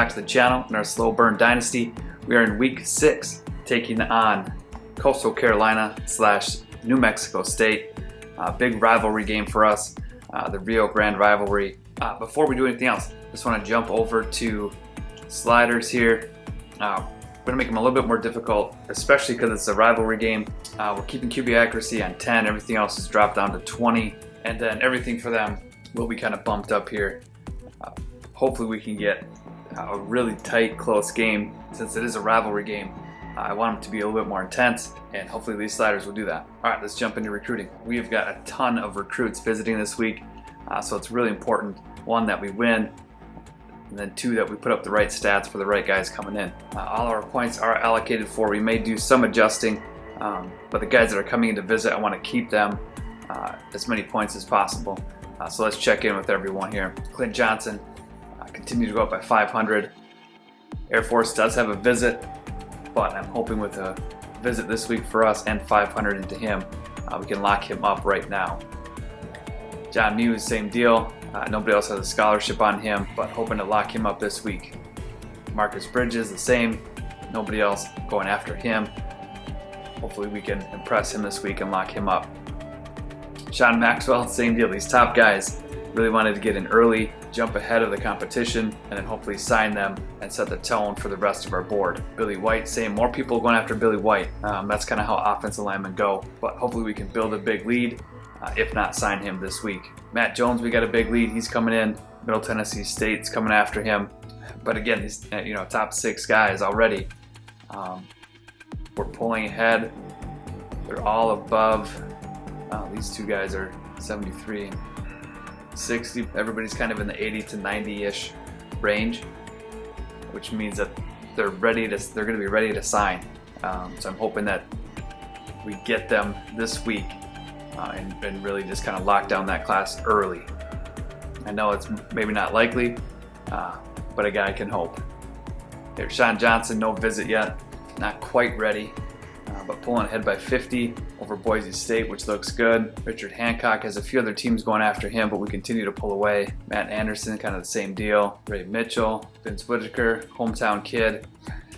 back to the channel in our slow burn dynasty. We are in week 6, taking on Coastal Carolina / New Mexico State. Big rivalry game for us, the Rio Grande Rivalry. Before we do anything else, just want to jump over to sliders here. We're going to make them a little bit more difficult, especially because it's a rivalry game. We're keeping QB accuracy on 10, everything else is dropped down to 20, and then everything for them will be kind of bumped up here. Hopefully we can get a really tight, close game. Since it is a rivalry game, I want them to be a little bit more intense, and hopefully these sliders will do that. All right, let's jump into recruiting. We've got a ton of recruits visiting this week, so it's really important, 1, that we win, and then 2, that we put up the right stats for the right guys coming in. All our points are allocated for. We may do some adjusting, but the guys that are coming in to visit, I want to keep them as many points as possible. So let's check in with everyone here. Clint Johnson continues to go up by 500. Air Force does have a visit, but I'm hoping with a visit this week for us and 500 into him, we can lock him up right now. John Muse, same deal. Nobody else has a scholarship on him, but hoping to lock him up this week. Marcus Bridges, the same. Nobody else going after him. Hopefully we can impress him this week and lock him up. Sean Maxwell, same deal. These top guys really wanted to get in early, jump ahead of the competition, and then hopefully sign them and set the tone for the rest of our board. Billy White, same. More people going after Billy White. That's kind of how offensive linemen go, but hopefully we can build a big lead. If not, sign him this week. Matt Jones, we got a big lead. He's coming in. Middle Tennessee State's coming after him. But again, these top 6 guys already. We're pulling ahead. They're all above. These 2 guys are 73 and 60. Everybody's kind of in the 80 to 90-ish range, which means that they're going to be ready to sign. So I'm hoping that we get them this week and really just kind of lock down that class early. I know it's maybe not likely, but a guy can hope. There's Sean Johnson, no visit yet, not quite ready, but pulling ahead by 50 over Boise State, which looks good. Richard Hancock has a few other teams going after him, but we continue to pull away. Matt Anderson, kind of the same deal. Ray Mitchell, Vince Whitaker, hometown kid.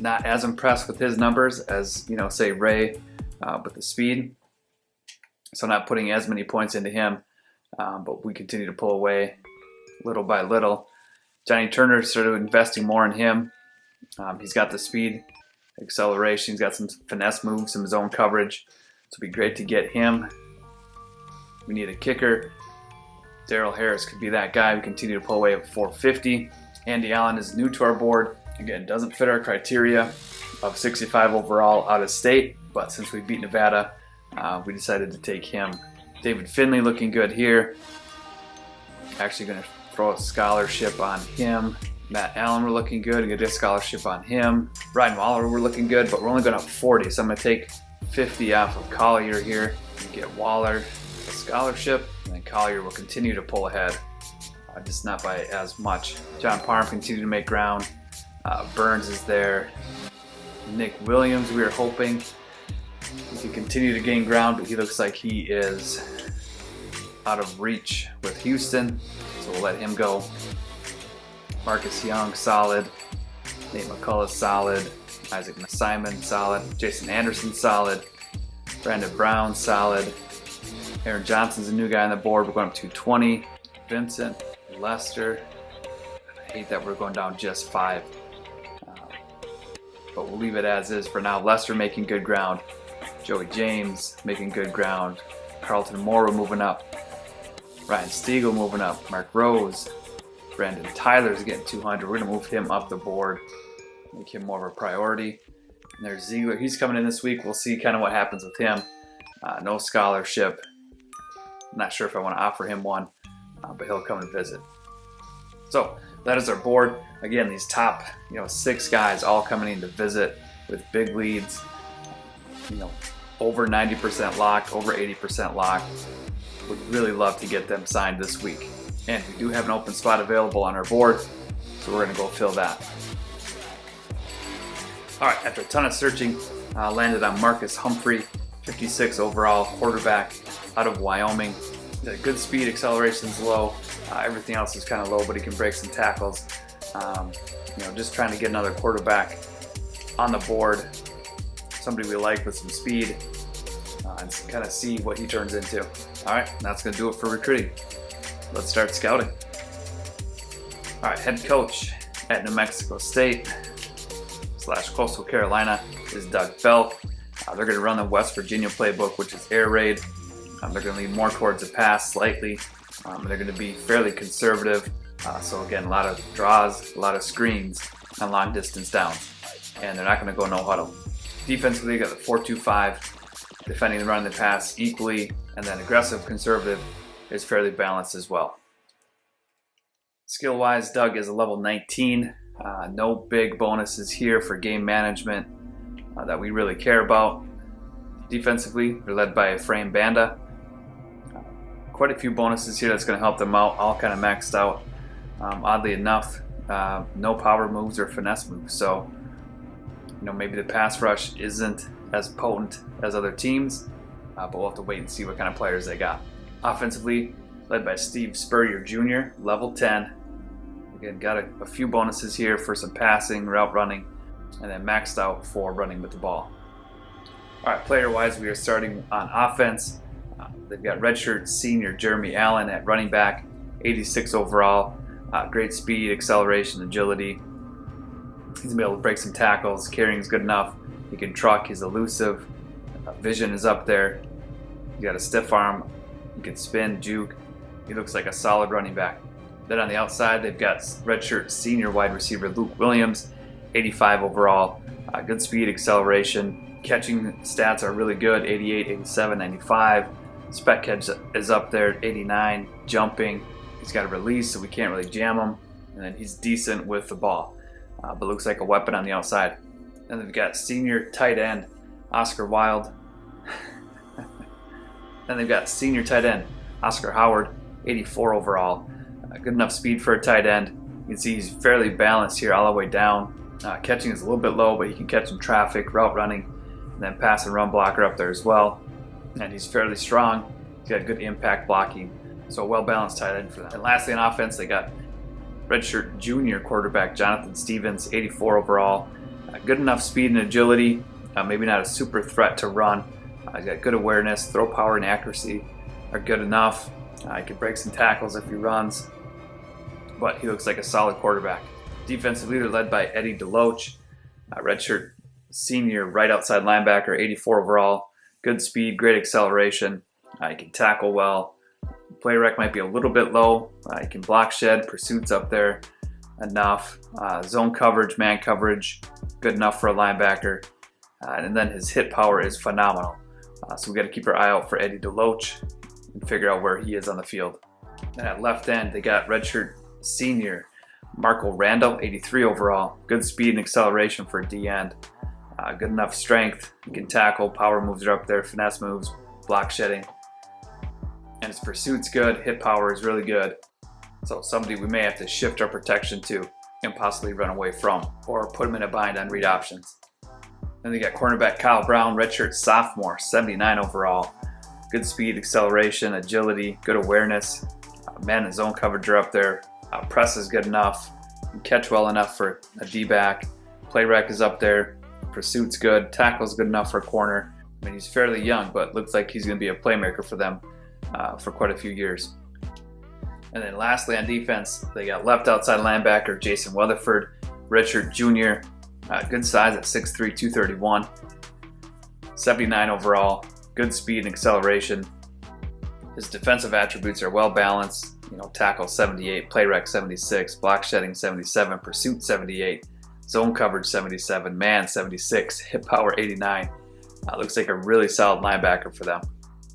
Not as impressed with his numbers as, say Ray with the speed. So not putting as many points into him, but we continue to pull away little by little. Johnny Turner started investing more in him. He's got the speed, acceleration, he's got some finesse moves, some zone coverage. So it'd be great to get him. We need a kicker. Daryl Harris could be that guy. We continue to pull away at 450. Andy Allen is new to our board. Again, doesn't fit our criteria of 65 overall out of state, but since we beat Nevada, we decided to take him. David Finley looking good here. Actually going to throw a scholarship on him. Matt Allen, we're looking good. Get a scholarship on him. Ryan Waller, we're looking good, but we're only going up 40, so I'm going to take 50 off of Collier here and get Waller a scholarship, and then Collier will continue to pull ahead, just not by as much. John Parham continue to make ground. Burns is there. Nick Williams, we are hoping he can continue to gain ground, but he looks like he is out of reach with Houston, so we'll let him go. Marcus Young, solid. Nate McCullough, solid. Isaac Simon, solid. Jason Anderson, solid. Brandon Brown, solid. Aaron Johnson's a new guy on the board. We're going up 220. Vincent, Lester. I hate that we're going down just 5. But we'll leave it as is for now. Lester making good ground. Joey James making good ground. Carlton Moore moving up. Ryan Stiegel moving up. Mark Rose. Brandon Tyler's getting 200. We're going to move him up the board. Make him more of a priority. And there's Ziegler. He's coming in this week. We'll see kind of what happens with him. No scholarship. I'm not sure if I want to offer him one, but he'll come and visit. So that is our board. Again, these top 6 guys all coming in to visit with big leads. Over 90% locked, over 80% locked. Would really love to get them signed this week. And we do have an open spot available on our board, so we're going to go fill that. All right, after a ton of searching, landed on Marcus Humphrey, 56 overall, quarterback out of Wyoming. Good speed, acceleration's low. Everything else is kind of low, but he can break some tackles. Just trying to get another quarterback on the board, somebody we like with some speed, and kind of see what he turns into. All right, that's going to do it for recruiting. Let's start scouting. All right, head coach at New Mexico State / Coastal Carolina is Doug Bell. They're going to run the West Virginia playbook, which is air raid. They're going to lean more towards the pass slightly. They're going to be fairly conservative. So again, a lot of draws, a lot of screens, and long distance downs. And they're not going to go no huddle. Defensively, you got the 4-2-5, defending the run and the pass equally, and then aggressive, conservative is fairly balanced as well. Skill-wise, Doug is a level 19. No big bonuses here for game management that we really care about. Defensively, they're led by Efrain Banda. Quite a few bonuses here that's going to help them out, all kind of maxed out. Oddly enough, no power moves or finesse moves. So, maybe the pass rush isn't as potent as other teams, but we'll have to wait and see what kind of players they got. Offensively, led by Steve Spurrier Jr., level 10. Again, got a few bonuses here for some passing, route running, and then maxed out for running with the ball. All right, player-wise, we are starting on offense. They've got redshirt senior Jeremy Allen at running back, 86 overall. Great speed, acceleration, agility. He's going to be able to break some tackles. Carrying is good enough. He can truck. He's elusive. Vision is up there. He's got a stiff arm. He can spin, juke. He looks like a solid running back. Then on the outside, they've got redshirt senior wide receiver Luke Williams, 85 overall. Good speed, acceleration. Catching stats are really good, 88, 87, 95. Spec catch is up there at 89. Jumping. He's got a release, so we can't really jam him. And then he's decent with the ball, but looks like a weapon on the outside. And they've got senior tight end Oscar Wilde. Then they've got senior tight end Oscar Howard, 84 overall. Good enough speed for a tight end. You can see he's fairly balanced here all the way down. Catching is a little bit low, but he can catch in traffic, route running, and then pass and run blocker up there as well. And he's fairly strong. He's got good impact blocking. So a well-balanced tight end for them. And lastly on offense, they got redshirt junior quarterback Jonathan Stevens, 84 overall. Good enough speed and agility. Maybe not a super threat to run. He's got good awareness. Throw power and accuracy are good enough. He can break some tackles if he runs. But he looks like a solid quarterback. Defensively, they're led by Eddie DeLoach, redshirt senior right outside linebacker, 84 overall. Good speed, great acceleration. He can tackle well. Play rec might be a little bit low. He can block shed, pursuits up there enough. Zone coverage, man coverage, good enough for a linebacker. And then his hit power is phenomenal. So we got to keep our eye out for Eddie DeLoach and figure out where he is on the field. And at left end, they got redshirt senior Marco Randall, 83 overall. Good speed and acceleration for a D end. Good enough strength. He can tackle, power moves are up there, finesse moves, block shedding. And his pursuit's good, hit power is really good. So somebody we may have to shift our protection to and possibly run away from, or put him in a bind on read options. Then they got cornerback Kyle Brown, redshirt sophomore, 79 overall. Good speed, acceleration, agility, good awareness. Man and zone coverage are up there. Press is good enough. Can catch well enough for a D-back. Play rec is up there. Pursuit's good. Tackle's good enough for a corner. I mean, he's fairly young, but looks like he's going to be a playmaker for them for quite a few years. And then lastly on defense, they got left outside linebacker Jason Weatherford, redshirt junior. Good size at 6'3", 231. 79 overall. Good speed and acceleration. His defensive attributes are well balanced. Tackle 78, play rec 76, block shedding 77, pursuit 78, zone coverage 77, man 76, hit power 89. Looks like a really solid linebacker for them.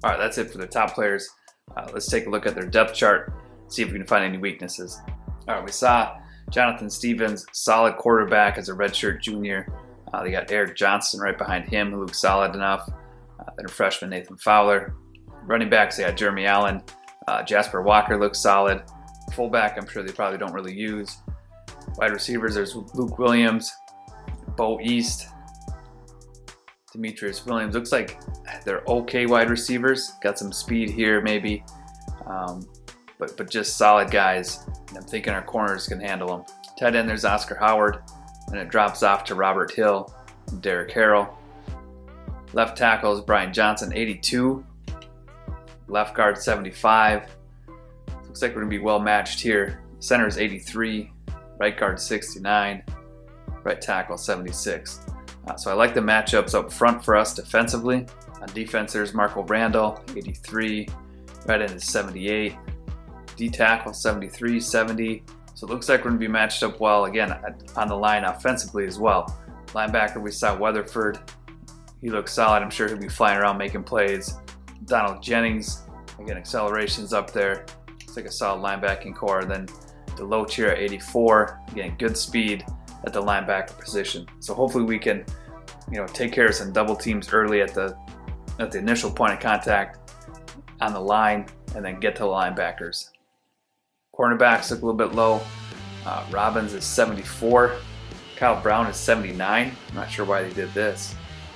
All right, that's it for the top players. Let's take a look at their depth chart, see if we can find any weaknesses. All right, we saw Jonathan Stevens, solid quarterback as a redshirt junior. They got Eric Johnson right behind him, who looks solid enough. Then a freshman, Nathan Fowler. Running backs, they got Jeremy Allen. Jasper Walker looks solid. Fullback, I'm sure they probably don't really use. Wide receivers, there's Luke Williams, Bo East, Demetrius Williams. Looks like they're okay wide receivers. Got some speed here maybe, but just solid guys. And I'm thinking our corners can handle them. Tight end, there's Oscar Howard, and it drops off to Robert Hill and Derek Harrell. Left tackle is Brian Johnson, 82. Left guard, 75. Looks like we're going to be well matched here. Center is 83. Right guard, 69. Right tackle, 76. So I like the matchups up front for us defensively. On defense, there's Marco Randall, 83. Right end is 78. D tackle, 73, 70. So it looks like we're going to be matched up well, again, on the line offensively as well. Linebacker, we saw Weatherford. He looks solid. I'm sure he'll be flying around making plays. Donald Jennings, again, acceleration's up there. Looks like a solid linebacking core. Then Deloach here at 84. Again, good speed at the linebacker position. So hopefully we can, take care of some double teams early at the initial point of contact on the line, and then get to the linebackers. Cornerbacks look a little bit low. Robbins is 74. Kyle Brown is 79. I'm not sure why they did this,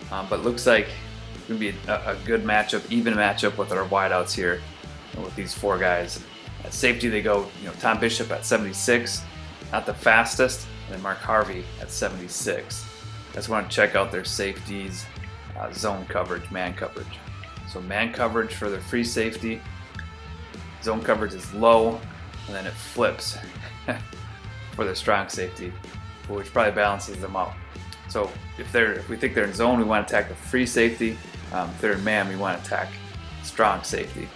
but looks like it's going to be a good matchup, even matchup with our wideouts here, with these four guys. At safety, they go, Tom Bishop at 76, not the fastest, and then Mark Harvey at 76. I just want to check out their safeties, zone coverage, man coverage. So man coverage for their free safety, zone coverage is low, and then it flips for their strong safety, which probably balances them out. So if we think they're in zone, we want to attack the free safety. If they're in man, we want to attack strong safety.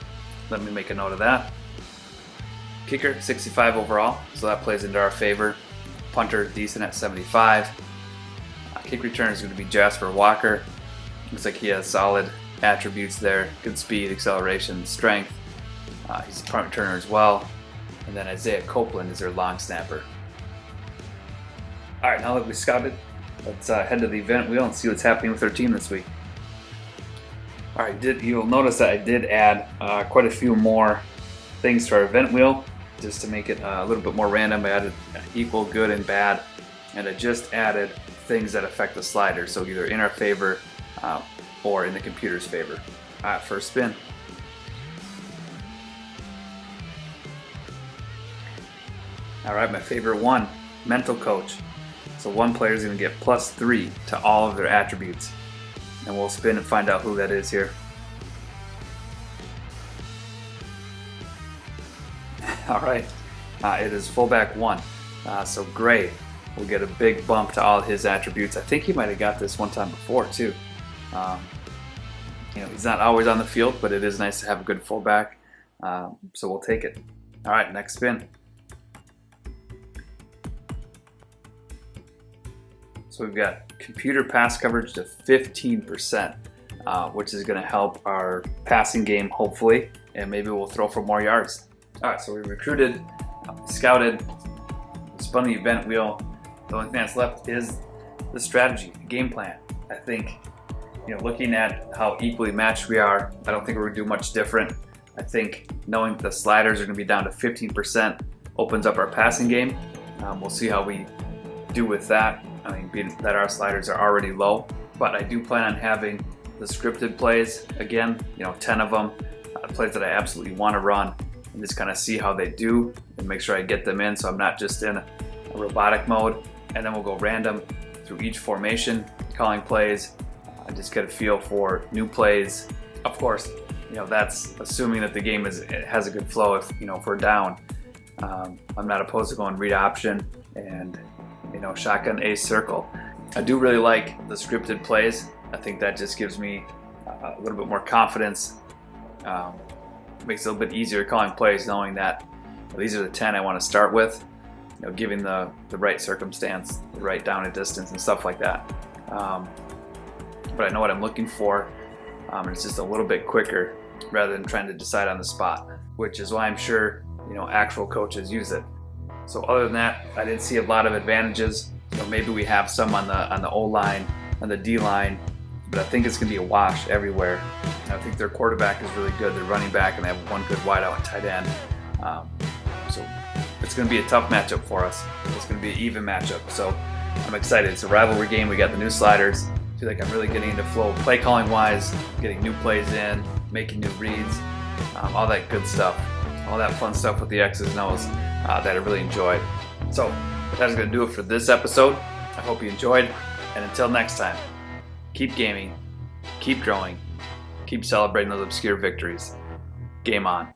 Let me make a note of that. Kicker, 65 overall, so that plays into our favor. Punter, decent at 75. Kick return is going to be Jasper Walker. Looks like he has solid attributes there. Good speed, acceleration, strength. He's a punt returner as well. And then Isaiah Copeland is their long snapper. All right, now that we scouted, let's head to the event wheel and see what's happening with our team this week. All right, you'll notice that I did add quite a few more things to our event wheel just to make it a little bit more random. I added equal, good, and bad, and I just added things that affect the slider, so either in our favor or in the computer's favor. All right, first spin. All right, my favorite one, mental coach. So one player is going to get +3 to all of their attributes. And we'll spin and find out who that is here. All right, it is fullback 1. So Gray will get a big bump to all his attributes. I think he might have got this one time before too. He's not always on the field, but it is nice to have a good fullback. So we'll take it. All right, next spin. So we've got computer pass coverage to 15%, which is going to help our passing game, hopefully, and maybe we'll throw for more yards. All right, so we recruited, scouted, spun the event wheel. The only thing that's left is the strategy, the game plan. I think, looking at how equally matched we are, I don't think we're going to do much different. I think knowing that the sliders are going to be down to 15% opens up our passing game. We'll see how we do with that. I mean, being that our sliders are already low, but I do plan on having the scripted plays again, 10 of them, plays that I absolutely want to run, and just kind of see how they do and make sure I get them in so I'm not just in a robotic mode. And then we'll go random through each formation, calling plays, and just get a feel for new plays. Of course, that's assuming that the game has a good flow. If we're down, I'm not opposed to going read option and shotgun ace circle. I do really like the scripted plays. I think that just gives me a little bit more confidence. Makes it a little bit easier calling plays knowing that these are the 10 I want to start with, giving the right circumstance, the right down and distance and stuff like that. But I know what I'm looking for, and it's just a little bit quicker rather than trying to decide on the spot, which is why I'm sure actual coaches use it. So other than that, I didn't see a lot of advantages. Maybe we have some on the O line, on the D line, but I think it's going to be a wash everywhere. I think their quarterback is really good, their running back, and they have one good wideout and tight end. So it's going to be a tough matchup for us. It's going to be an even matchup. So I'm excited. It's a rivalry game. We got the new sliders. I feel like I'm really getting into flow play calling wise, getting new plays in, making new reads, all that good stuff, all that fun stuff with the X's and O's that I really enjoyed. So That is going to do it for this episode. I hope you enjoyed, and until next time, keep gaming, keep growing, keep celebrating those obscure victories. Game on.